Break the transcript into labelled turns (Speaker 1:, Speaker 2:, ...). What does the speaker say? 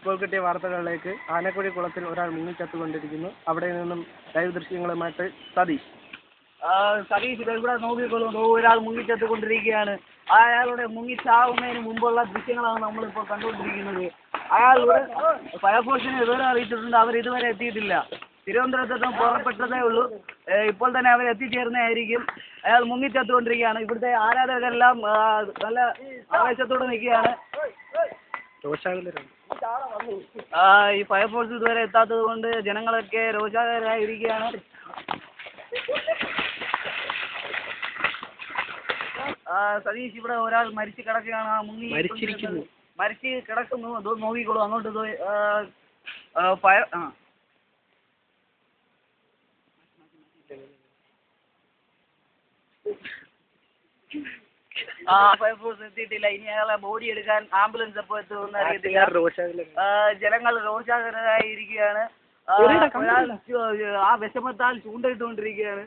Speaker 1: ഇപ്പോൾ കിട്ടിയ വാർത്തകളിലേക്ക് ആനക്കുഴി കുളത്തിൽ ഒരാൾ മുങ്ങിച്ചത്തുകൊണ്ടിരിക്കുന്നു. അവിടെ നിന്നും ലൈവ് ദൃശ്യങ്ങളുമായിട്ട് സതീഷ്.
Speaker 2: സതീഷ് ഇവിടെ നോക്കിക്കോളൂ, ഒരാൾ മുങ്ങിച്ചെത്തുകൊണ്ടിരിക്കുകയാണ്. അയാളുടെ മുങ്ങിച്ചാവുന്നതിന് മുമ്പുള്ള ദൃശ്യങ്ങളാണ് നമ്മളിപ്പോൾ കണ്ടുകൊണ്ടിരിക്കുന്നത്. അയാൾ ഫയർഫോഴ്സിനെ ഇതുവരെ അറിയിച്ചിട്ടുണ്ട്, അവർ ഇതുവരെ എത്തിയിട്ടില്ല. തിരുവനന്തപുരത്ത് പുറപ്പെട്ടതേ ഉള്ളൂ. ഇപ്പോൾ തന്നെ അവർ എത്തിച്ചേരുന്നതായിരിക്കും. അയാൾ മുങ്ങിച്ചെത്തുകൊണ്ടിരിക്കുകയാണ്. ഇവിടുത്തെ ആരാധകരെല്ലാം നല്ല ആവേശത്തോടെ നിൽക്കുകയാണ്. ഈ ഫയർഫോഴ്സ് ഇതുവരെ എത്താത്തത് കൊണ്ട് ജനങ്ങളൊക്കെ രോഷാകുലരായിരിക്കുകയാണ്. സതീഷ്, ഇവിടെ ഒരാൾ മരിച്ചു കിടക്കുകയാണ്. മരിച്ച് കിടക്കുന്നു. അത് നോക്കിക്കോളൂ, അങ്ങോട്ട് ഫയർ ഫയർഫോഴ്സ് എത്തിയിട്ടില്ല. ഇനി അയാളെ ബോഡി എടുക്കാൻ ആംബുലൻസ് എപ്പോൾ എത്തുമെന്ന് അറിയത്തില്ല. ജനങ്ങൾ രോഷാകുലരായിരിക്കുകയാണ്. ആ വിഷമത്താൽ ചൂണ്ടയിട്ടുകൊണ്ടിരിക്കുകയാണ്.